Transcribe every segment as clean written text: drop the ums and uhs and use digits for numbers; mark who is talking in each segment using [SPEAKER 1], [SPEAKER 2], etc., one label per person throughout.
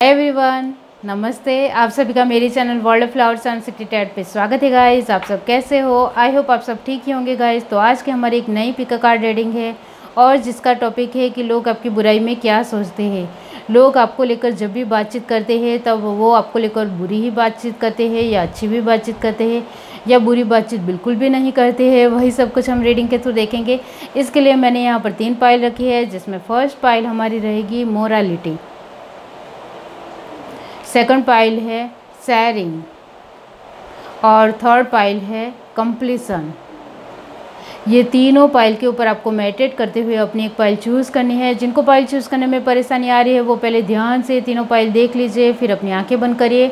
[SPEAKER 1] Hi everyone, नमस्ते। आप सभी का मेरे channel world of flowers and secreted पे स्वागत है गाइस। आप सब कैसे हो? आई होप आप सब ठीक ही होंगे गाइस। तो आज की हमारी एक नई पिक कार्ड रीडिंग है और जिसका टॉपिक है कि लोग आपकी बुराई में क्या सोचते हैं। लोग आपको लेकर जब भी बातचीत करते हैं तब वो आपको लेकर बुरी ही बातचीत करते हैं या अच्छी भी बातचीत करते हैं या बुरी बातचीत बिल्कुल भी नहीं करते हैं। वही सब कुछ हम रीडिंग के थ्रू देखेंगे। इसके लिए मैंने यहाँ पर 3 पाइल रखी है, जिसमें फर्स्ट पाइल हमारी रहेगी मोरालिटी, सेकंड पाइल है शेयरिंग और थर्ड पाइल है कंप्लीशन। ये तीनों पाइल के ऊपर आपको मेडिटेट करते हुए अपनी एक पाइल चूज़ करनी है। जिनको पाइल चूज़ करने में परेशानी आ रही है वो पहले ध्यान से तीनों पाइल देख लीजिए, फिर अपनी आंखें बंद करिए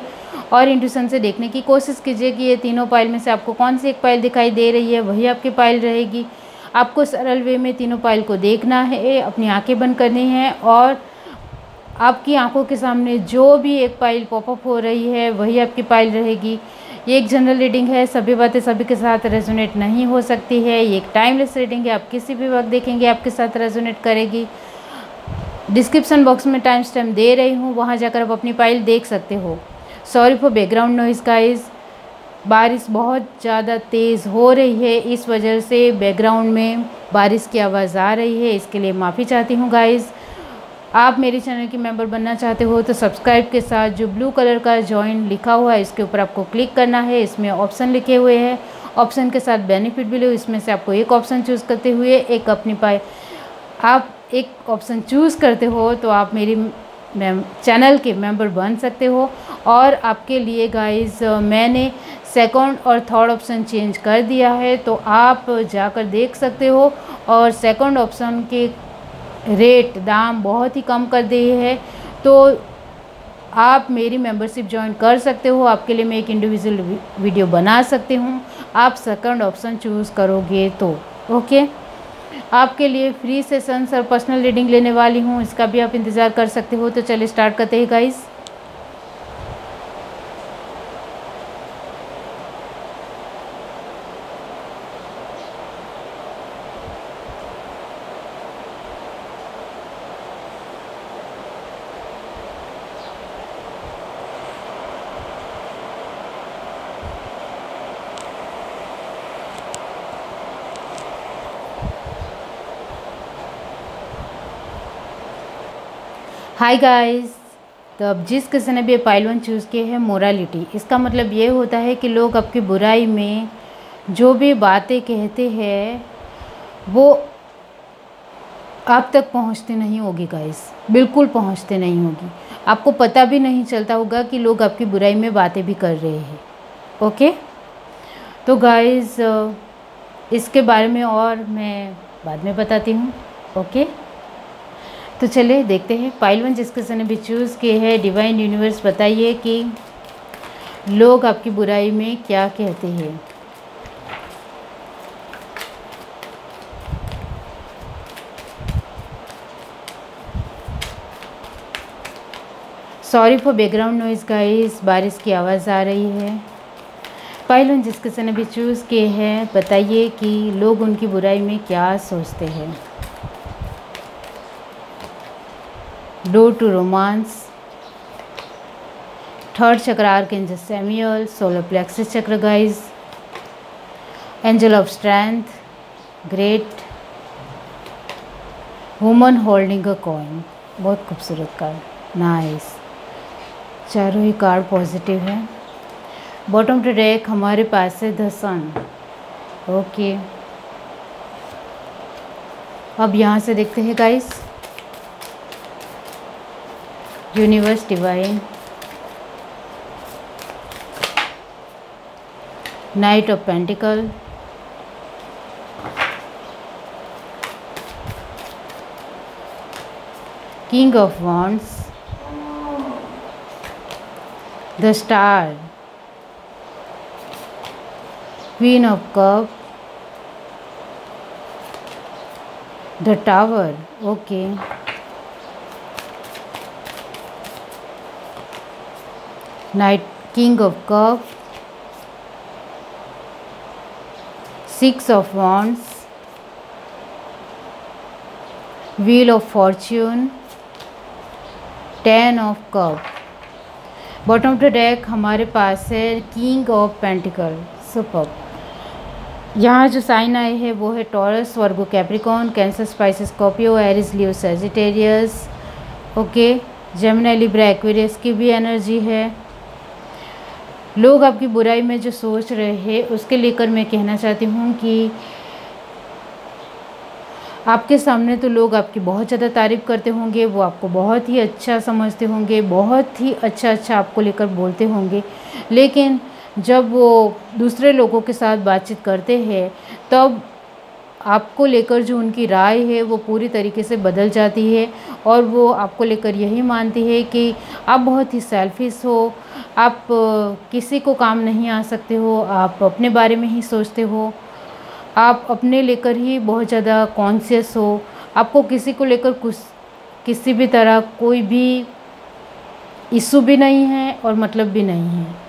[SPEAKER 1] और इंट्यूशन से देखने की कोशिश कीजिए कि ये तीनों पाइल में से आपको कौन सी एक पाइल दिखाई दे रही है, वही आपकी पाइल रहेगी। आपको सरल वे में तीनों पाइल को देखना है, अपनी आँखें बंद करनी है और आपकी आंखों के सामने जो भी एक पाइल पॉपअप हो रही है वही आपकी पाइल रहेगी। ये एक जनरल रीडिंग है, सभी बातें सभी के साथ रेजोनेट नहीं हो सकती है। ये एक टाइमलेस रीडिंग है, आप किसी भी वक्त देखेंगे आपके साथ रेजोनेट करेगी। डिस्क्रिप्शन बॉक्स में टाइम स्टैम्प दे रही हूँ, वहाँ जाकर आप अपनी पाइल देख सकते हो। Sorry for background noise guys, बारिश बहुत ज़्यादा तेज़ हो रही है, इस वजह से बैकग्राउंड में बारिश की आवाज़ आ रही है, इसके लिए माफ़ी चाहती हूँ गाइस। आप मेरे चैनल की मेंबर बनना चाहते हो तो सब्सक्राइब के साथ जो ब्लू कलर का जॉइन लिखा हुआ है इसके ऊपर आपको क्लिक करना है। इसमें ऑप्शन लिखे हुए हैं, ऑप्शन के साथ बेनिफिट भी लो। इसमें से आपको एक ऑप्शन चूज़ करते हुए एक अपनी आप एक ऑप्शन चूज़ करते हो तो आप मेरी चैनल के मेंबर बन सकते हो। और आपके लिए गाइस मैंने सेकंड और थर्ड ऑप्शन चेंज कर दिया है, तो आप जाकर देख सकते हो। और सेकंड ऑप्शन के रेट दाम बहुत ही कम कर दिए है, तो आप मेरी मेंबरशिप ज्वाइन कर सकते हो। आपके लिए मैं एक इंडिविजुअल वीडियो बना सकती हूँ, आप सेकंड ऑप्शन चूज़ करोगे तो। ओके, आपके लिए फ्री सेशंस और पर्सनल रीडिंग लेने वाली हूँ, इसका भी आप इंतज़ार कर सकते हो। तो चलिए स्टार्ट करते हैं गाइस। हाय गाइस, तो अब जिस किसी ने भी पाइल 1 चूज़ किए है मोरालिटी, इसका मतलब ये होता है कि लोग आपकी बुराई में जो भी बातें कहते हैं वो आप तक पहुंचती नहीं होगी गाइस, बिल्कुल पहुंचते नहीं होगी। आपको पता भी नहीं चलता होगा कि लोग आपकी बुराई में बातें भी कर रहे हैं। ओके, तो गाइस इसके बारे में और मैं बाद में बताती हूँ। ओके, तो चलिए देखते हैं। पाइल 1 जिस किसी ने भी चूज़ किए है, डिवाइन यूनिवर्स बताइए कि लोग आपकी बुराई में क्या कहते हैं। Sorry for background noise guys, बारिश की आवाज़ आ रही है। पाइल 1 जिस किसी ने भी चूज़ किए हैं, बताइए कि लोग उनकी बुराई में क्या सोचते हैं। डोर टू रोमांस, थर्ड चक्र आर्कएंजल सैमुअल, सोलर प्लेक्सस चक्र guys, angel of strength, great, woman holding a coin, बहुत खूबसूरत कार्ड, नाइस। चारों ही कार्ड पॉजिटिव है। बॉटम टू डेक हमारे पास है द सन। ओके, अब यहाँ से देखते हैं guys. Universe divine, night of pentacle, king of wands, the star, queen of cup, the tower. Okay, night, king of cup, 6 of wands, wheel of fortune, 10 of cups, bottom of the deck हमारे पास है king of pentacle. Super. यहाँ जो sign आए हैं वो है Taurus, Virgo, Capricorn, Cancer, Pisces, Scorpio, Aries, Leo, Sagittarius. Okay, Gemini, Libra, Aquarius की भी एनर्जी है। लोग आपकी बुराई में जो सोच रहे हैं उसके लेकर मैं कहना चाहती हूँ कि आपके सामने तो लोग आपकी बहुत ज़्यादा तारीफ़ करते होंगे, वो आपको बहुत ही अच्छा समझते होंगे, बहुत ही अच्छा आपको लेकर बोलते होंगे, लेकिन जब वो दूसरे लोगों के साथ बातचीत करते हैं तब आपको लेकर जो उनकी राय है वो पूरी तरीके से बदल जाती है और वो आपको लेकर यही मानती है कि आप बहुत ही सेल्फिश हो, आप किसी को काम नहीं आ सकते हो, आप अपने बारे में ही सोचते हो, आप अपने लेकर ही बहुत ज़्यादा कॉन्शियस हो, आपको किसी को लेकर कुछ किसी भी तरह कोई भी इशू भी नहीं है और मतलब भी नहीं है।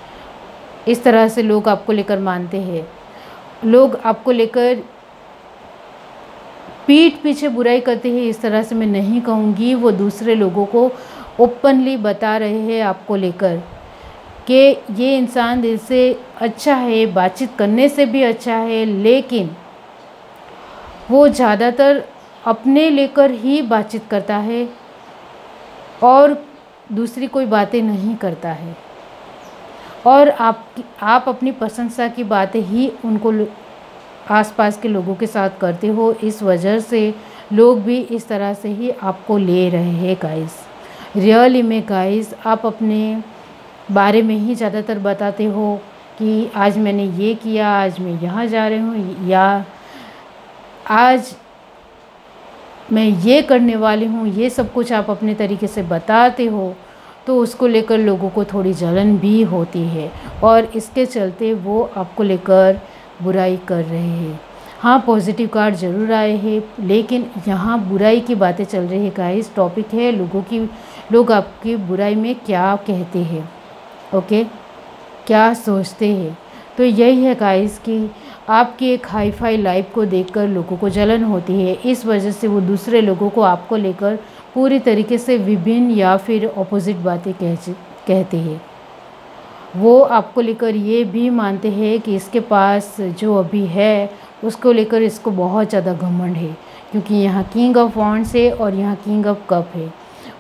[SPEAKER 1] इस तरह से लोग आपको लेकर मानते हैं। लोग आपको लेकर पीठ पीछे बुराई करते हैं, इस तरह से मैं नहीं कहूँगी, वो दूसरे लोगों को ओपनली बता रहे हैं आपको लेकर कि ये इंसान दिल से अच्छा है, बातचीत करने से भी अच्छा है, लेकिन वो ज़्यादातर अपने लेकर ही बातचीत करता है और दूसरी कोई बातें नहीं करता है और आप अपनी प्रशंसा की बातें ही उनको आसपास के लोगों के साथ करते हो। इस वजह से लोग भी इस तरह से ही आपको ले रहे हैं गाइस। रियली में गाइस, आप अपने बारे में ही ज़्यादातर बताते हो कि आज मैंने ये किया, आज मैं यहाँ जा रही हूँ, या आज मैं ये करने वाली हूँ, ये सब कुछ आप अपने तरीके से बताते हो, तो उसको लेकर लोगों को थोड़ी जलन भी होती है और इसके चलते वो आपको लेकर बुराई कर रहे हैं। हाँ, पॉजिटिव कार्ड ज़रूर आए हैं, लेकिन यहाँ बुराई की बातें चल रही है गाइस। टॉपिक है लोग आपकी बुराई में क्या कहते हैं, ओके, क्या सोचते हैं। तो यही है गाइस कि आपकी एक हाई फाई लाइफ को देखकर लोगों को जलन होती है, इस वजह से वो दूसरे लोगों को आपको लेकर पूरी तरीके से विभिन्न या फिर ऑपोजिट बातें कहते हैं। वो आपको लेकर ये भी मानते हैं कि इसके पास जो अभी है उसको लेकर इसको बहुत ज़्यादा घमंड है, क्योंकि यहाँ किंग ऑफ वॉन्ड्स है और यहाँ किंग ऑफ कप है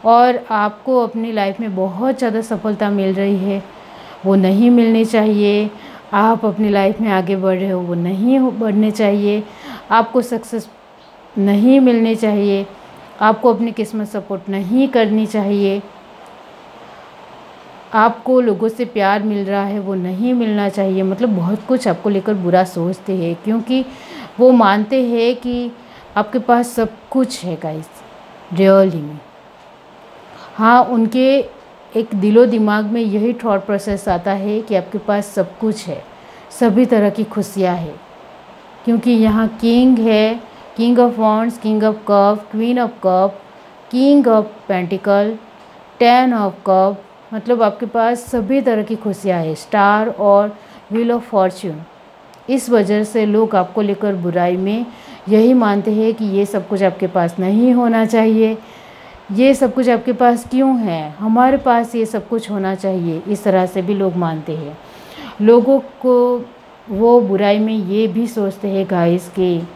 [SPEAKER 1] और आपको अपनी लाइफ में बहुत ज़्यादा सफलता मिल रही है, वो नहीं मिलनी चाहिए। आप अपनी लाइफ में आगे बढ़ रहे हो, वो नहीं बढ़ने चाहिए। आपको सक्सेस नहीं मिलनी चाहिए, आपको अपनी किस्मत सपोर्ट नहीं करनी चाहिए। आपको लोगों से प्यार मिल रहा है, वो नहीं मिलना चाहिए। मतलब बहुत कुछ आपको लेकर बुरा सोचते हैं, क्योंकि वो मानते हैं कि आपके पास सब कुछ है गाइस, रियली में। हाँ, उनके एक दिलो दिमाग में यही थॉट प्रोसेस आता है कि आपके पास सब कुछ है, सभी तरह की खुशियाँ है, क्योंकि यहाँ किंग है, king of wands, king of cup, queen of cup, king of pentacle, 10 of cup. मतलब आपके पास सभी तरह की खुशियाँ है, स्टार और व्हील ऑफ फॉर्च्यून। इस वजह से लोग आपको लेकर बुराई में यही मानते हैं कि ये सब कुछ आपके पास नहीं होना चाहिए, ये सब कुछ आपके पास क्यों है, हमारे पास ये सब कुछ होना चाहिए। इस तरह से भी लोग मानते हैं। लोगों को वो बुराई में ये भी सोचते हैं गाइस कि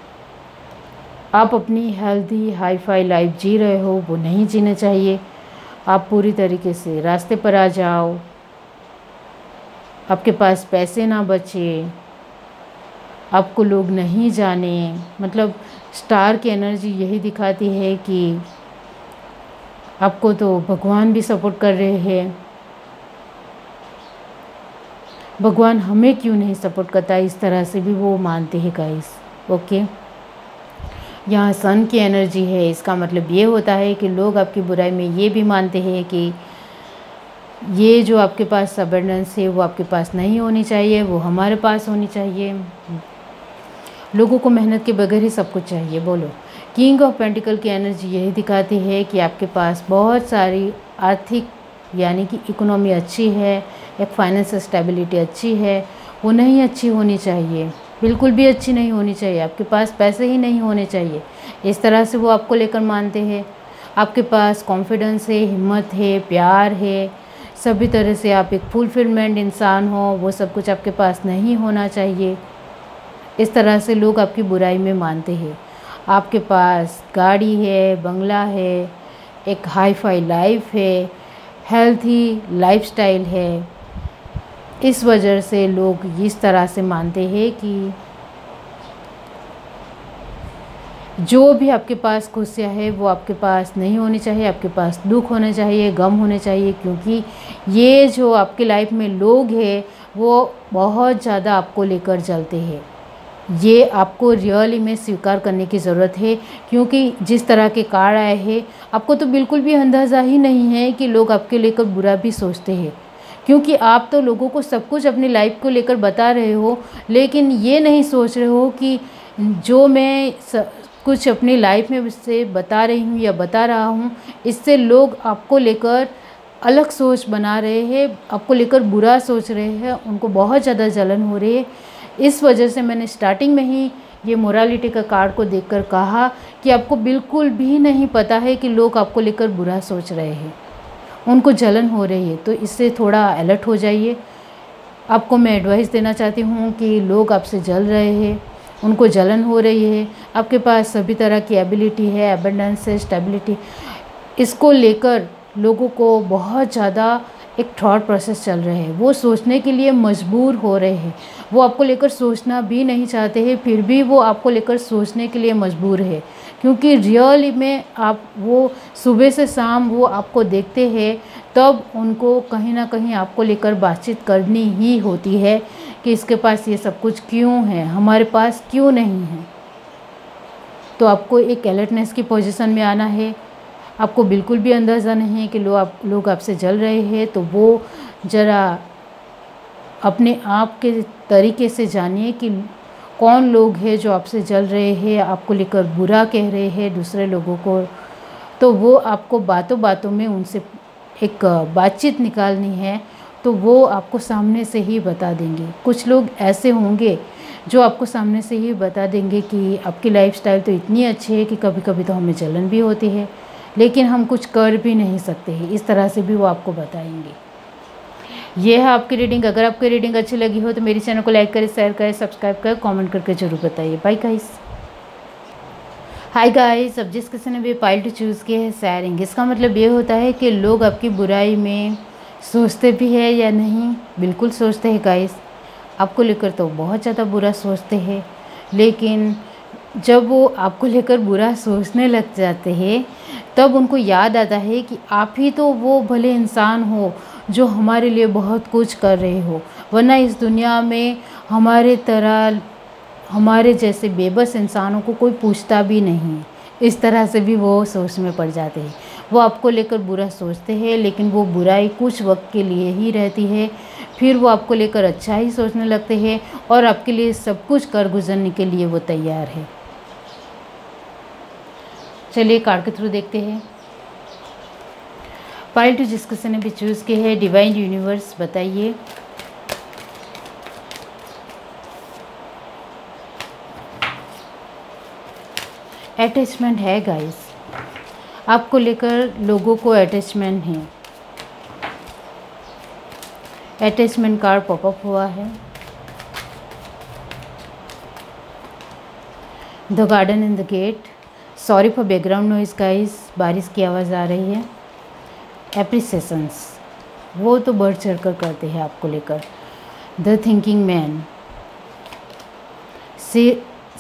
[SPEAKER 1] आप अपनी हेल्दी हाई फाई लाइफ जी रहे हो, वो नहीं जीना चाहिए। आप पूरी तरीके से रास्ते पर आ जाओ, आपके पास पैसे ना बचे, आपको लोग नहीं जाने। मतलब स्टार की एनर्जी यही दिखाती है कि आपको तो भगवान भी सपोर्ट कर रहे हैं, भगवान हमें क्यों नहीं सपोर्ट करता, इस तरह से भी वो मानते हैं गाइस। ओके, यहाँ सन की एनर्जी है, इसका मतलब ये होता है कि लोग आपकी बुराई में ये भी मानते हैं कि ये जो आपके पास अबंडेंस है वो आपके पास नहीं होनी चाहिए, वो हमारे पास होनी चाहिए। लोगों को मेहनत के बगैर ही सब कुछ चाहिए। बोलो, किंग ऑफ पेंटिकल की एनर्जी यही दिखाती है कि आपके पास बहुत सारी आर्थिक यानी कि इकोनॉमी अच्छी है, एक फाइनेंशियल स्टेबिलिटी अच्छी है, वो नहीं अच्छी होनी चाहिए, बिल्कुल भी अच्छी नहीं होनी चाहिए। आपके पास पैसे ही नहीं होने चाहिए, इस तरह से वो आपको लेकर मानते हैं। आपके पास कॉन्फिडेंस है, हिम्मत है, प्यार है, सभी तरह से आप एक फुलफिलमेंट इंसान हो, वो सब कुछ आपके पास नहीं होना चाहिए। इस तरह से लोग आपकी बुराई में मानते हैं। आपके पास गाड़ी है, बंगला है, एक हाई फाई लाइफ है, हेल्थी लाइफस्टाइल है। इस वजह से लोग इस तरह से मानते हैं कि जो भी आपके पास खुशियाँ है वो आपके पास नहीं होनी चाहिए, आपके पास दुख होने चाहिए, गम होने चाहिए, क्योंकि ये जो आपकी लाइफ में लोग हैं वो बहुत ज़्यादा आपको लेकर चलते हैं। ये आपको रियली में स्वीकार करने की ज़रूरत है, क्योंकि जिस तरह के कार्ड आए हैं आपको तो बिल्कुल भी अंदाज़ा ही नहीं है कि लोग आपके लेकर बुरा भी सोचते हैं, क्योंकि आप तो लोगों को सब कुछ अपनी लाइफ को लेकर बता रहे हो, लेकिन ये नहीं सोच रहे हो कि जो मैं कुछ अपनी लाइफ में से बता रही हूँ या बता रहा हूँ, इससे लोग आपको लेकर अलग सोच बना रहे हैं, आपको लेकर बुरा सोच रहे हैं, उनको बहुत ज़्यादा जलन हो रही है। इस वजह से मैंने स्टार्टिंग में ही ये मोरालिटी का कार्ड को देखकर कहा कि आपको बिल्कुल भी नहीं पता है कि लोग आपको लेकर बुरा सोच रहे हैं, उनको जलन हो रही है, तो इससे थोड़ा अलर्ट हो जाइए। आपको मैं एडवाइस देना चाहती हूँ कि लोग आपसे जल रहे हैं, उनको जलन हो रही है, आपके पास सभी तरह की एबिलिटी है, एबंडेंस है, स्टेबिलिटी, इसको लेकर लोगों को बहुत ज़्यादा एक थॉट प्रोसेस चल रहे हैं, वो सोचने के लिए मजबूर हो रहे हैं। वो आपको लेकर सोचना भी नहीं चाहते हैं, फिर भी वो आपको लेकर सोचने के लिए मजबूर है, क्योंकि रियल में आप वो सुबह से शाम वो आपको देखते हैं, तब उनको कहीं ना कहीं आपको लेकर बातचीत करनी ही होती है कि इसके पास ये सब कुछ क्यों है, हमारे पास क्यों नहीं है। तो आपको एक अलर्टनेस की पोजीशन में आना है। आपको बिल्कुल भी अंदाज़ा नहीं है कि लोग आपसे जल रहे हैं, तो वो ज़रा अपने आप के तरीके से जानिए कि कौन लोग हैं जो आपसे जल रहे हैं, आपको लेकर बुरा कह रहे हैं दूसरे लोगों को। तो वो आपको बातों बातों में उनसे एक बातचीत निकालनी है, तो वो आपको सामने से ही बता देंगे। कुछ लोग ऐसे होंगे जो आपको सामने से ही बता देंगे कि आपकी लाइफस्टाइल तो इतनी अच्छी है कि कभी कभी तो हमें जलन भी होती है, लेकिन हम कुछ कर भी नहीं सकते हैं, इस तरह से भी वो आपको बताएंगे। ये है आपकी रीडिंग। अगर आपकी रीडिंग अच्छी लगी हो तो मेरे चैनल को लाइक करें, शेयर करें, सब्सक्राइब करें, कमेंट करके जरूर बताइए। Bye guys. हाय गाइस, अब जिस किसी ने भी पाइल टू चूज़ किया है शेयरिंग, इसका मतलब ये होता है कि लोग आपकी बुराई में सोचते भी है या नहीं, बिल्कुल सोचते हैं गाइस। आपको लेकर तो बहुत ज़्यादा बुरा सोचते हैं, लेकिन जब वो आपको लेकर बुरा सोचने लग जाते हैं तब उनको याद आता है कि आप ही तो वो भले इंसान हो जो हमारे लिए बहुत कुछ कर रहे हो, वरना इस दुनिया में हमारे तरह हमारे जैसे बेबस इंसानों को कोई पूछता भी नहीं। इस तरह से भी वो सोच में पड़ जाते हैं। वो आपको लेकर बुरा सोचते हैं, लेकिन वो बुराई कुछ वक्त के लिए ही रहती है, फिर वो आपको लेकर अच्छा ही सोचने लगते हैं और आपके लिए सब कुछ कर गुजरने के लिए वो तैयार है। चलिए कार्ड के थ्रू देखते हैं। पाइल टू जिस किसी ने भी चूज़ किया है, डिवाइन यूनिवर्स बताइए अटैचमेंट है गाइस, आपको लेकर लोगों को अटैचमेंट है। अटैचमेंट कार्ड पॉपअप हुआ है। The garden in the gate. Sorry for background noise guys, बारिश की आवाज़ आ रही है। एप्रिसिएशंस, वो तो बढ़ चढ़ कर करते हैं आपको लेकर। The thinking man.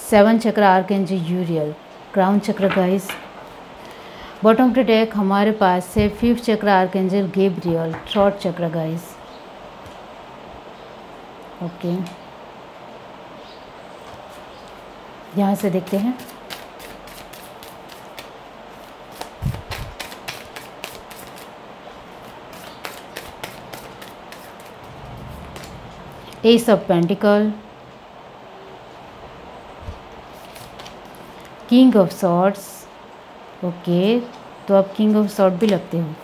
[SPEAKER 1] 7 चक्र आर्कएंजल यूरियल। क्राउन चक्र guys. Bottom of the deck हमारे पास है 5th चक्र आर्कएंजल गैब्रियल। थ्रॉट चक्र गाइस। ओके, यहाँ से देखते हैं। S of pentacle, king of swords. Okay, तो आप किंग ऑफ सॉर्ड भी लगते हो।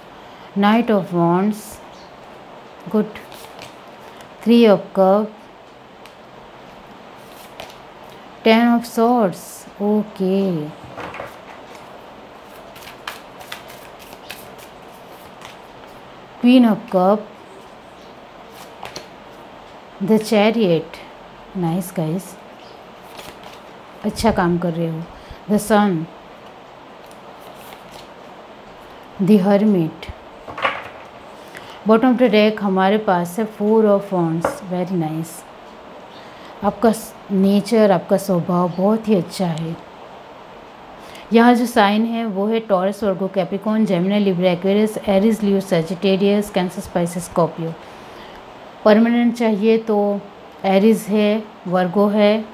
[SPEAKER 1] Night of wands, good. 3 of cup, 10 of swords. Okay, queen of cup, the chariot, nice guys, अच्छा काम कर रहे हो, the sun, the hermit. Bottom of the deck हमारे पास है 4 ऑफ वॉन्ड्स, वेरी नाइस। आपका नेचर, आपका स्वभाव बहुत ही अच्छा है। यहाँ जो साइन है वो है Taurus, Virgo, Capricorn, Gemini, Libra, Aquarius, Aries, Leo, Sagittarius, Cancer, Pisces, Scorpio. Permanent चाहिए तो एरीज है, वर्गो है,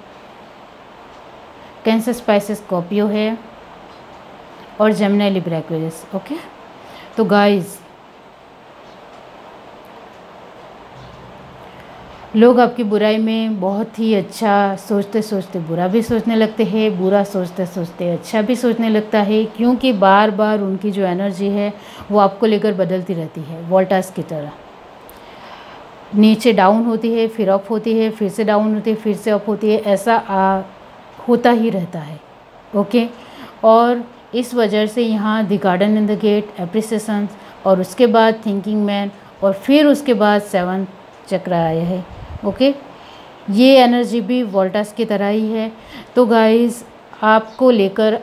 [SPEAKER 1] कैंसर, स्पाइसिस, स्कॉर्पियो है और जेमिनी, लिब्रा, एक्वेरियस। ओके, तो गाइस लोग आपकी बुराई में बहुत ही अच्छा सोचते सोचते बुरा भी सोचने लगते हैं, बुरा सोचते सोचते अच्छा भी सोचने लगता है, क्योंकि बार बार उनकी जो एनर्जी है वो आपको लेकर बदलती रहती है, वोल्टास की तरह। नीचे डाउन होती है, फिर अप होती है, फिर से डाउन होती है, फिर से अप होती है, ऐसा होता ही रहता है। ओके, और इस वजह से यहाँ the garden in the gate, appreciation, और उसके बाद थिंकिंग मैन, और फिर उसके बाद 7 चक्र आया है। ओके, ये एनर्जी भी वोल्टास की तरह ही है। तो गाइस आपको लेकर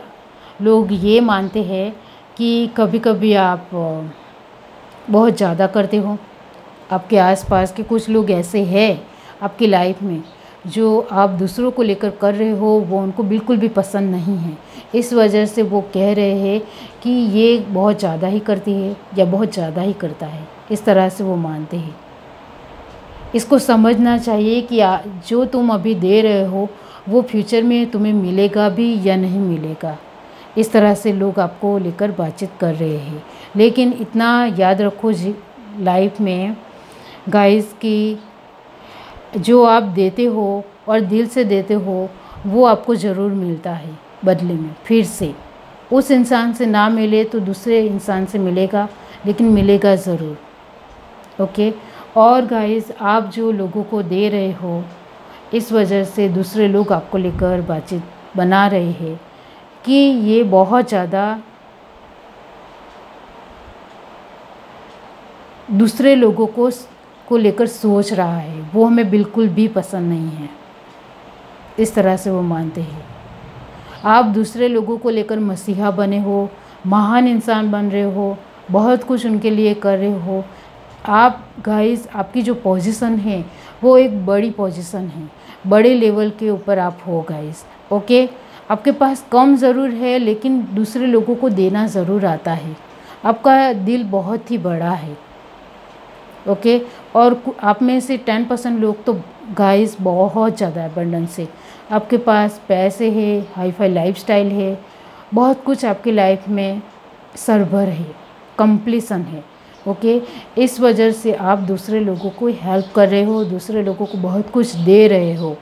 [SPEAKER 1] लोग ये मानते हैं कि कभी कभी आप बहुत ज़्यादा करते हो। आपके आसपास के कुछ लोग ऐसे हैं आपकी लाइफ में जो आप दूसरों को लेकर कर रहे हो वो उनको बिल्कुल भी पसंद नहीं है। इस वजह से वो कह रहे हैं कि ये बहुत ज़्यादा ही करती है या बहुत ज़्यादा ही करता है, इस तरह से वो मानते हैं। इसको समझना चाहिए कि जो तुम अभी दे रहे हो वो फ्यूचर में तुम्हें मिलेगा भी या नहीं मिलेगा। इस तरह से लोग आपको लेकर बातचीत कर रहे हैं। लेकिन इतना याद रखो लाइफ में गाइस कि जो आप देते हो और दिल से देते हो वो आपको ज़रूर मिलता है बदले में। फिर से उस इंसान से ना मिले तो दूसरे इंसान से मिलेगा, लेकिन मिलेगा ज़रूर। ओके, और गाइस आप जो लोगों को दे रहे हो इस वजह से दूसरे लोग आपको लेकर बातचीत बना रहे हैं कि ये बहुत ज़्यादा दूसरे लोगों को लेकर सोच रहा है, वो हमें बिल्कुल भी पसंद नहीं है। इस तरह से वो मानते हैं। आप दूसरे लोगों को लेकर मसीहा बने हो, महान इंसान बन रहे हो, बहुत कुछ उनके लिए कर रहे हो। आप गाइस आपकी जो पोजीशन है वो एक बड़ी पोजीशन है, बड़े लेवल के ऊपर आप हो गाइस। ओके, आपके पास कम ज़रूर है लेकिन दूसरे लोगों को देना ज़रूर आता है। आपका दिल बहुत ही बड़ा है। ओके, और आप में से 10% लोग तो गाइस बहुत ज़्यादा एबंडेंस है, आपके पास पैसे है, हाई फाई लाइफस्टाइल है, बहुत कुछ आपकी लाइफ में सरभर है, कंप्लीसन है। ओके, इस वजह से आप दूसरे लोगों को हेल्प कर रहे हो, दूसरे लोगों को बहुत कुछ दे रहे हो,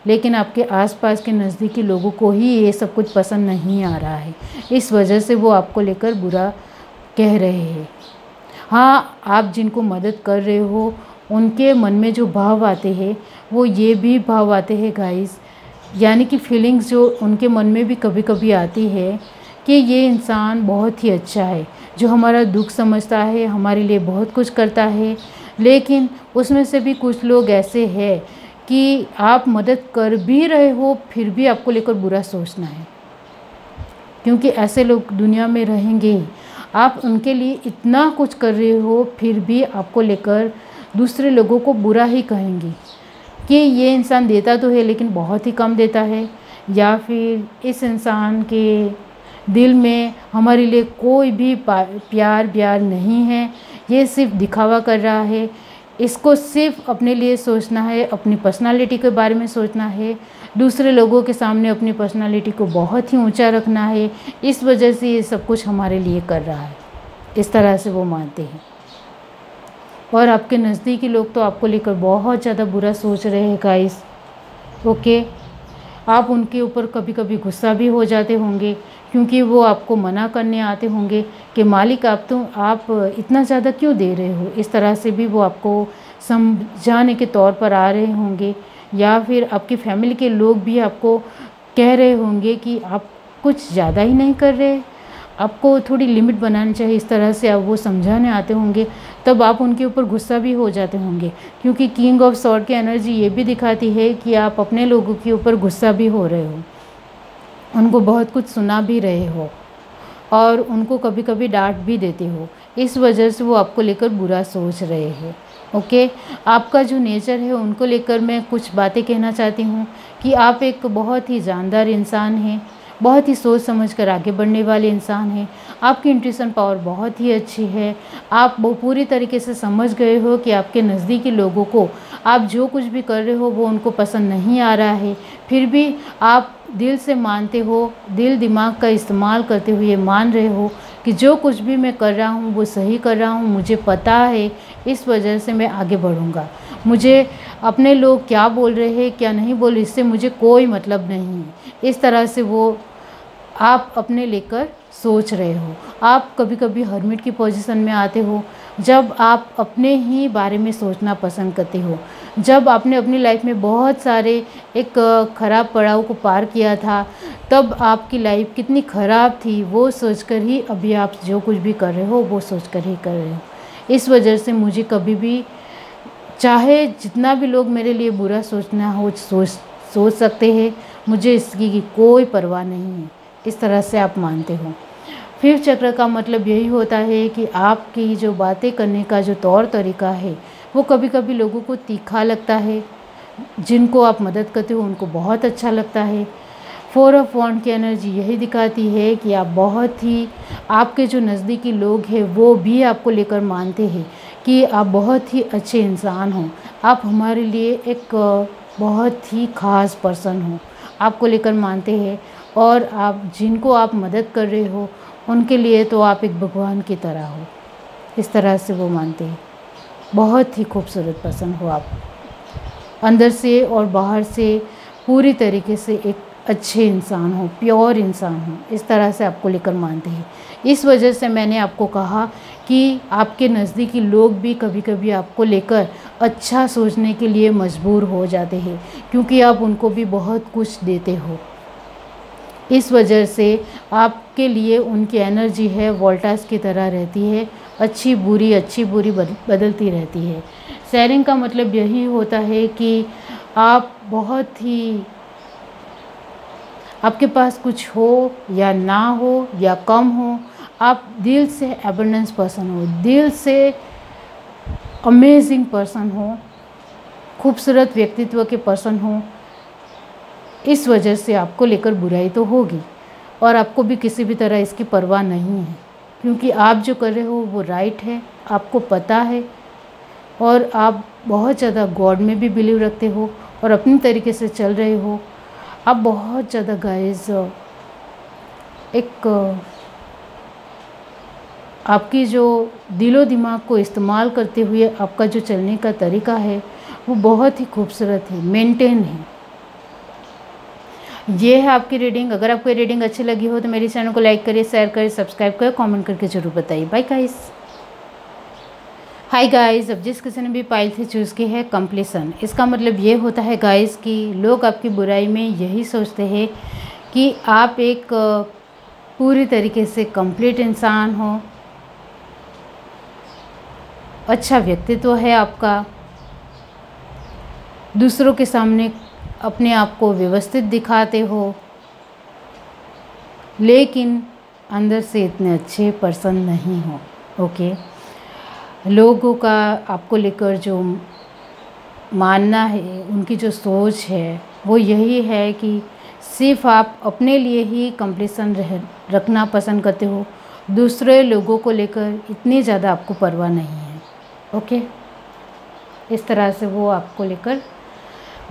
[SPEAKER 1] लेकिन आपके आसपास के नज़दीकी लोगों को ही ये सब कुछ पसंद नहीं आ रहा है। इस वजह से वो आपको लेकर बुरा कह रहे हैं। हाँ, आप जिनको मदद कर रहे हो उनके मन में जो भाव आते हैं वो ये भी भाव आते हैं गाइस, यानी कि फीलिंग्स जो उनके मन में भी कभी कभी आती है कि ये इंसान बहुत ही अच्छा है, जो हमारा दुख समझता है, हमारे लिए बहुत कुछ करता है। लेकिन उसमें से भी कुछ लोग ऐसे हैं कि आप मदद कर भी रहे हो फिर भी आपको लेकर बुरा सोचना है, क्योंकि ऐसे लोग दुनिया में रहेंगे ही। आप उनके लिए इतना कुछ कर रहे हो फिर भी आपको लेकर दूसरे लोगों को बुरा ही कहेंगे कि ये इंसान देता तो है लेकिन बहुत ही कम देता है, या फिर इस इंसान के दिल में हमारे लिए कोई भी प्यार नहीं है, ये सिर्फ दिखावा कर रहा है, इसको सिर्फ अपने लिए सोचना है, अपनी पर्सनालिटी के बारे में सोचना है, दूसरे लोगों के सामने अपनी पर्सनालिटी को बहुत ही ऊंचा रखना है, इस वजह से ये सब कुछ हमारे लिए कर रहा है। इस तरह से वो मानते हैं। और आपके नज़दीकी लोग तो आपको लेकर बहुत ज़्यादा बुरा सोच रहे हैं गाइस। ओके, आप उनके ऊपर कभी कभी गुस्सा भी हो जाते होंगे, क्योंकि वो आपको मना करने आते होंगे कि मालिक आप इतना ज़्यादा क्यों दे रहे हो। इस तरह से भी वो आपको समझाने के तौर पर आ रहे होंगे, या फिर आपकी फैमिली के लोग भी आपको कह रहे होंगे कि आप कुछ ज़्यादा ही नहीं कर रहे, आपको थोड़ी लिमिट बनानी चाहिए। इस तरह से आप वो समझाने आते होंगे। तब आप उनके ऊपर गुस्सा भी हो जाते होंगे, क्योंकि किंग ऑफ सॉर्ड की एनर्जी ये भी दिखाती है कि आप अपने लोगों के ऊपर गुस्सा भी हो रहे हो, उनको बहुत कुछ सुना भी रहे हो और उनको कभी कभी डांट भी देते हो। इस वजह से वो आपको लेकर बुरा सोच रहे हैं। ओके, आपका जो नेचर है उनको लेकर मैं कुछ बातें कहना चाहती हूँ कि आप एक बहुत ही जानदार इंसान हैं, बहुत ही सोच समझ कर आगे बढ़ने वाले इंसान हैं। आपकी इंट्यूशन पावर बहुत ही अच्छी है। आप वो पूरी तरीके से समझ गए हो कि आपके नज़दीकी लोगों को आप जो कुछ भी कर रहे हो वो उनको पसंद नहीं आ रहा है, फिर भी आप दिल से मानते हो, दिल दिमाग का इस्तेमाल करते हुए मान रहे हो कि जो कुछ भी मैं कर रहा हूँ वो सही कर रहा हूँ, मुझे पता है, इस वजह से मैं आगे बढ़ूँगा। मुझे अपने लोग क्या बोल रहे हैं क्या नहीं बोल रहे इससे मुझे कोई मतलब नहीं है। इस तरह से वो आप अपने लेकर सोच रहे हो। आप कभी कभी हर्मिट की पोजीशन में आते हो, जब आप अपने ही बारे में सोचना पसंद करते हो। जब आपने अपनी लाइफ में बहुत सारे एक ख़राब पड़ाव को पार किया था, तब आपकी लाइफ कितनी ख़राब थी वो सोचकर ही अभी आप जो कुछ भी कर रहे हो वो सोचकर ही कर रहे हो। इस वजह से मुझे कभी भी, चाहे जितना भी लोग मेरे लिए बुरा सोचना हो सोच सकते हैं, मुझे इसकी कोई परवाह नहीं है। इस तरह से आप मानते हो। फिफ्थ चक्र का मतलब यही होता है कि आपकी जो बातें करने का जो तौर तरीका है वो कभी कभी लोगों को तीखा लगता है, जिनको आप मदद करते हो उनको बहुत अच्छा लगता है। फोर ऑफ वॉन्ड की एनर्जी यही दिखाती है कि आप बहुत ही, आपके जो नज़दीकी लोग हैं वो भी आपको लेकर मानते हैं कि आप बहुत ही अच्छे इंसान हो, आप हमारे लिए एक बहुत ही ख़ास पर्सन हो, आपको लेकर मानते हैं। और आप जिनको आप मदद कर रहे हो उनके लिए तो आप एक भगवान की तरह हो, इस तरह से वो मानते हैं। बहुत ही खूबसूरत पर्सन हो आप, अंदर से और बाहर से पूरी तरीके से एक अच्छे इंसान हो, प्योर इंसान हो, इस तरह से आपको लेकर मानते हैं। इस वजह से मैंने आपको कहा कि आपके नज़दीकी लोग भी कभी कभी आपको लेकर अच्छा सोचने के लिए मजबूर हो जाते हैं, क्योंकि आप उनको भी बहुत कुछ देते हो। इस वजह से आपके लिए उनकी एनर्जी है वोल्टास की तरह रहती है, अच्छी बुरी बदलती रहती है। शेयरिंग का मतलब यही होता है कि आप बहुत ही, आपके पास कुछ हो या ना हो या कम हो, आप दिल से एबंडेंस पर्सन हो, दिल से अमेजिंग पर्सन हो, खूबसूरत व्यक्तित्व के पर्सन हो। इस वजह से आपको लेकर बुराई तो होगी और आपको भी किसी भी तरह इसकी परवाह नहीं है, क्योंकि आप जो कर रहे हो वो राइट है, आपको पता है और आप बहुत ज़्यादा गॉड में भी बिलीव रखते हो और अपनी तरीके से चल रहे हो। आप बहुत ज़्यादा गाइस एक आपकी जो दिलो दिमाग को इस्तेमाल करते हुए आपका जो चलने का तरीका है वो बहुत ही खूबसूरत है, मेंटेन है। ये है आपकी रीडिंग। अगर आपको ये रीडिंग अच्छी लगी हो तो मेरे चैनल को लाइक करिए, शेयर करिए, सब्सक्राइब करिए, कमेंट करके ज़रूर बताइए। Bye guys. हाय गाइस, अब जिस किसी ने भी पाइल से चूज़ की है कंप्लीशन, इसका मतलब ये होता है गाइस कि लोग आपकी बुराई में यही सोचते हैं कि आप एक पूरी तरीके से कंप्लीट इंसान हो, अच्छा व्यक्तित्व है आपका, दूसरों के सामने अपने आप को व्यवस्थित दिखाते हो, लेकिन अंदर से इतने अच्छे पर्सन नहीं हो। ओके, लोगों का आपको लेकर जो मानना है, उनकी जो सोच है वो यही है कि सिर्फ आप अपने लिए ही कंप्लीशन रखना पसंद करते हो, दूसरे लोगों को लेकर इतनी ज़्यादा आपको परवाह नहीं है। ओके, इस तरह से वो आपको लेकर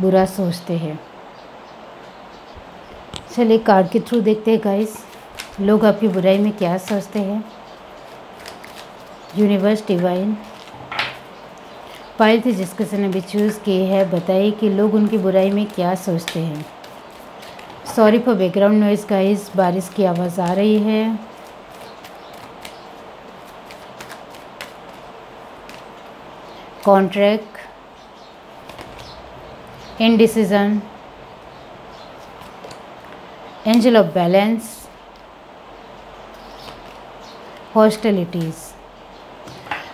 [SPEAKER 1] बुरा सोचते हैं। चलिए कार्ड के थ्रू देखते हैं गाइस, लोग आपकी बुराई में क्या सोचते हैं। यूनिवर्स, डिवाइन, पाइल थी जिस किसी ने भी चूज़ की है, बताइए कि लोग उनकी बुराई में क्या सोचते हैं। Sorry for background noise guys, बारिश की आवाज़ आ रही है। Contract, indecision, angel of balance, hostilities.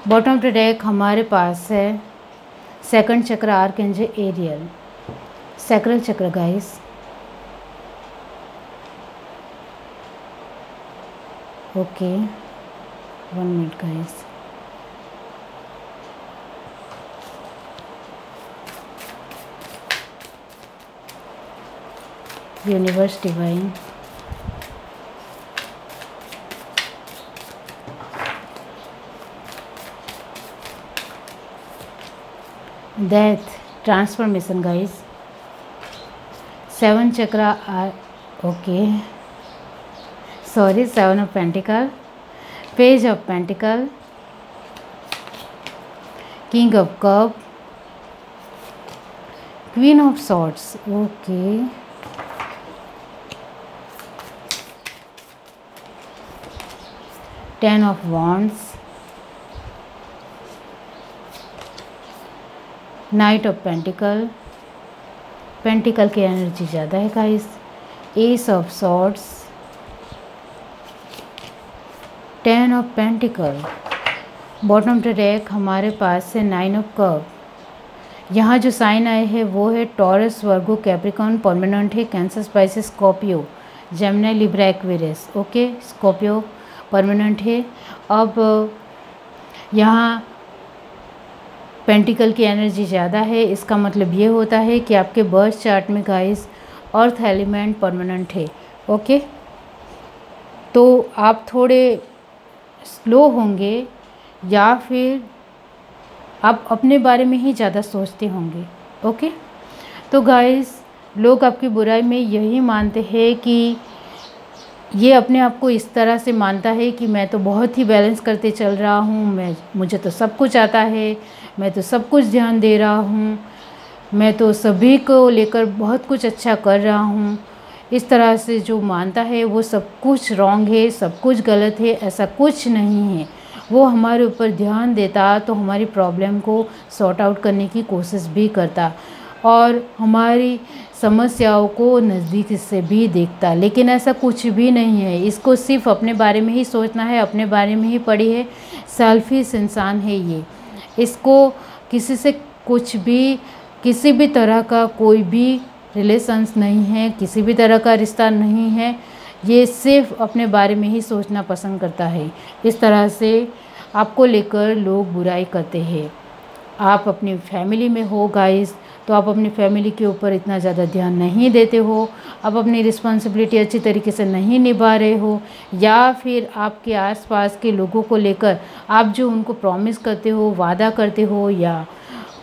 [SPEAKER 1] Bottom of the deck हमारे पास है सेकंड चक्र आर्कएंजल एरियल, सैक्रल चक्र guys. Okay 1 minute guys. Universe divine, death, transformation guys. 7 chakra okay sorry 7 of pentacle, page of pentacle, king of cup, queen of swords. Okay ten of wands, night of pentacle, pentacle की energy ज़्यादा है guys. S of swords, 10 of pentacle. Bottom of the deck हमारे पास है 9 of cup. यहाँ जो sign आए हैं वो है टॉरस, वर्गो, कैप्रिकॉर्न, परमानेंट है Cancer, Pisces, Scorpio, Gemini, Libra, Aquarius. Okay Scorpio permanent है। अब यहाँ पेंटिकल की एनर्जी ज़्यादा है, इसका मतलब ये होता है कि आपके बर्थ चार्ट में गाइस अर्थ एलिमेंट परमानेंट है। ओके तो आप थोड़े स्लो होंगे या फिर आप अपने बारे में ही ज़्यादा सोचते होंगे। ओके तो गाइस लोग आपकी बुराई में यही मानते हैं कि ये अपने आप को इस तरह से मानता है कि मैं तो बहुत ही बैलेंस करते चल रहा हूँ, मुझे तो सब कुछ आता है, मैं तो सब कुछ ध्यान दे रहा हूँ, मैं तो सभी को लेकर बहुत कुछ अच्छा कर रहा हूँ। इस तरह से जो मानता है वो सब कुछ रॉन्ग है, सब कुछ गलत है, ऐसा कुछ नहीं है। वो हमारे ऊपर ध्यान देता तो हमारी प्रॉब्लम को सॉर्ट आउट करने की कोशिश भी करता और हमारी समस्याओं को नज़दीक से भी देखता, लेकिन ऐसा कुछ भी नहीं है। इसको सिर्फ अपने बारे में ही सोचना है, अपने बारे में ही पड़ी है। सेल्फिश इंसान है ये, इसको किसी से कुछ भी, किसी भी तरह का कोई भी रिलेशंस नहीं है, किसी भी तरह का रिश्ता नहीं है। ये सिर्फ अपने बारे में ही सोचना पसंद करता है। इस तरह से आपको लेकर लोग बुराई करते हैं। आप अपनी फैमिली में हो गाइस तो आप अपनी फैमिली के ऊपर इतना ज़्यादा ध्यान नहीं देते हो, आप अपनी रिस्पॉन्सिबिलिटी अच्छी तरीके से नहीं निभा रहे हो, या फिर आपके आसपास के लोगों को लेकर आप जो उनको प्रॉमिस करते हो, वादा करते हो या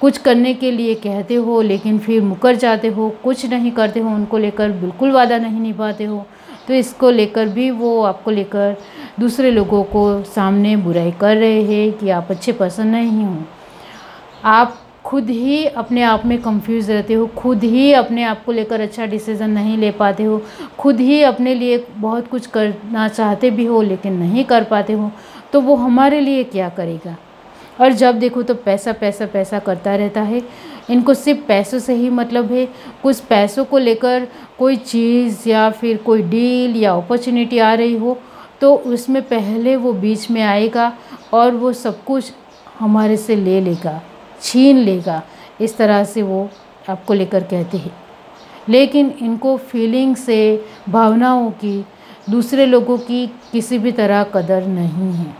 [SPEAKER 1] कुछ करने के लिए कहते हो लेकिन फिर मुकर जाते हो, कुछ नहीं करते हो, उनको लेकर बिल्कुल वादा नहीं निभाते हो। तो इसको लेकर भी वो आपको लेकर दूसरे लोगों को सामने बुराई कर रहे हैं कि आप अच्छे पर्सन नहीं हो। आप खुद ही अपने आप में कंफ्यूज रहते हो, खुद ही अपने आप को लेकर अच्छा डिसीज़न नहीं ले पाते हो, खुद ही अपने लिए बहुत कुछ करना चाहते भी हो लेकिन नहीं कर पाते हो। तो वो हमारे लिए क्या करेगा? और जब देखो तो पैसा पैसा पैसा करता रहता है। इनको सिर्फ पैसों से ही मतलब है। कुछ पैसों को लेकर कोई चीज़ या फिर कोई डील या अपॉर्चुनिटी आ रही हो तो उसमें पहले वो बीच में आएगा और वो सब कुछ हमारे से ले लेगा, छीन लेगा। इस तरह से वो आपको लेकर कहते हैं, लेकिन इनको फीलिंग से, भावनाओं की, दूसरे लोगों की किसी भी तरह कदर नहीं है।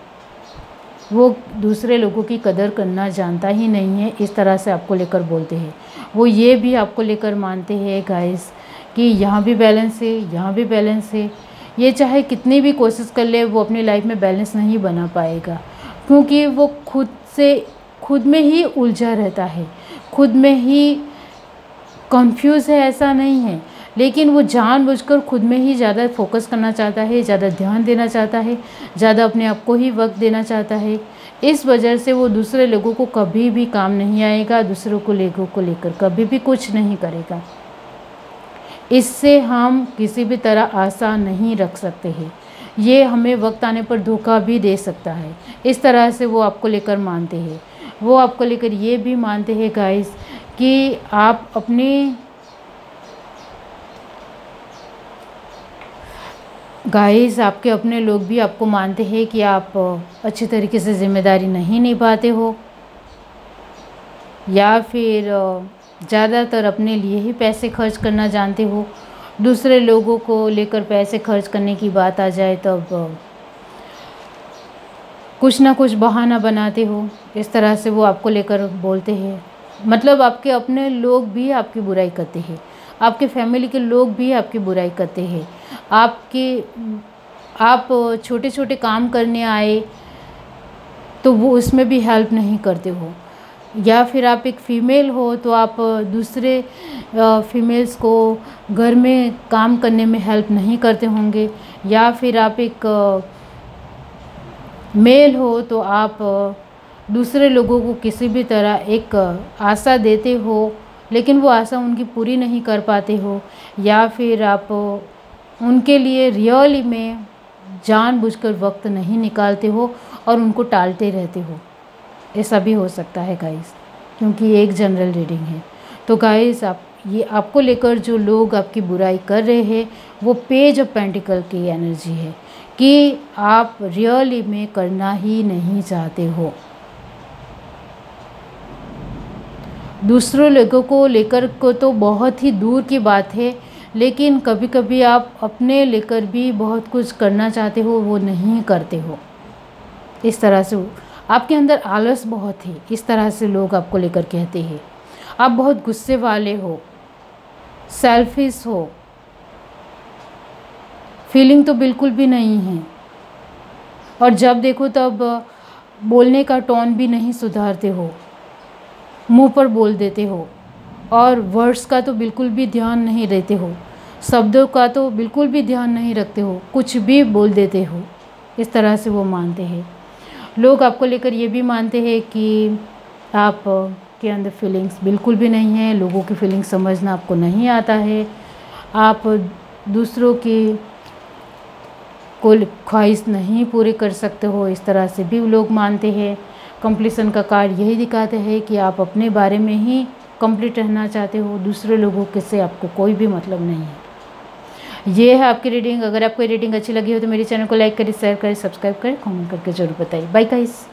[SPEAKER 1] वो दूसरे लोगों की कदर करना जानता ही नहीं है। इस तरह से आपको लेकर बोलते हैं। वो ये भी आपको लेकर मानते हैं गाइस कि यहाँ भी बैलेंस है, यहाँ भी बैलेंस है। ये चाहे कितनी भी कोशिश कर ले वो अपनी लाइफ में बैलेंस नहीं बना पाएगा, क्योंकि वो खुद में ही उलझा रहता है, खुद में ही कंफ्यूज है। ऐसा नहीं है, लेकिन वो जानबूझकर खुद में ही ज़्यादा फोकस करना चाहता है, ज़्यादा ध्यान देना चाहता है, ज़्यादा अपने आप को ही वक्त देना चाहता है। इस वजह से वो दूसरे लोगों को कभी भी काम नहीं आएगा, दूसरों को लेकर कभी भी कुछ नहीं करेगा। इससे हम किसी भी तरह आशा नहीं रख सकते हैं। ये हमें वक्त आने पर धोखा भी दे सकता है। इस तरह से वो आपको लेकर मानते हैं। वो आपको लेकर ये भी मानते हैं गाइस कि आप अपने गाइस, आपके अपने लोग भी आपको मानते हैं कि आप अच्छी तरीके से ज़िम्मेदारी नहीं निभाते हो, या फिर ज़्यादातर अपने लिए ही पैसे खर्च करना जानते हो। दूसरे लोगों को लेकर पैसे खर्च करने की बात आ जाए तब कुछ ना कुछ बहाना बनाते हो। इस तरह से वो आपको लेकर बोलते हैं। मतलब आपके अपने लोग भी आपकी बुराई करते हैं, आपके फैमिली के लोग भी आपकी बुराई करते हैं। आप छोटे छोटे काम करने आए तो वो उसमें भी हेल्प नहीं करते हो, या फिर आप एक फ़ीमेल हो तो आप दूसरे फीमेल्स को घर में काम करने में हेल्प नहीं करते होंगे, या फिर आप एक मेल हो तो आप दूसरे लोगों को किसी भी तरह एक आशा देते हो, लेकिन वो आशा उनकी पूरी नहीं कर पाते हो, या फिर आप उनके लिए रियली में जानबूझकर वक्त नहीं निकालते हो और उनको टालते रहते हो। ऐसा भी हो सकता है गाइस, क्योंकि ये एक जनरल रीडिंग है। तो गाइस, आपको लेकर जो लोग आपकी बुराई कर रहे हैं वो पेज ऑफ पेंटिकल की एनर्जी है कि आप रियली में करना ही नहीं चाहते हो। दूसरों लोगों को लेकर को तो बहुत ही दूर की बात है, लेकिन कभी कभी आप अपने लेकर भी बहुत कुछ करना चाहते हो, वो नहीं करते हो। इस तरह से आपके अंदर आलस बहुत है, इस तरह से लोग आपको लेकर कहते हैं। आप बहुत गुस्से वाले हो, सेल्फिश हो, फीलिंग तो बिल्कुल भी नहीं है, और जब देखो तब बोलने का टोन भी नहीं सुधारते हो, मुंह पर बोल देते हो, और वर्ड्स का तो बिल्कुल भी ध्यान नहीं देते हो, शब्दों का तो बिल्कुल भी ध्यान नहीं रखते हो, कुछ भी बोल देते हो। इस तरह से वो मानते हैं। लोग आपको लेकर ये भी मानते हैं कि आप के अंदर फीलिंग्स बिल्कुल भी नहीं है, लोगों की फीलिंग्स समझना आपको नहीं आता है, आप दूसरों की कोई ख्वाहिश नहीं पूरी कर सकते हो। इस तरह से भी लोग मानते हैं। कंप्लीशन का कार्ड यही दिखाते हैं कि आप अपने बारे में ही कंप्लीट रहना चाहते हो, दूसरे लोगों के से आपको कोई भी मतलब नहीं है। ये है आपकी रीडिंग। अगर आपको रीडिंग अच्छी लगी हो तो मेरे चैनल को लाइक करें, शेयर करें, सब्सक्राइब करें, कमेंट करके जरूर बताइए। Bye guys.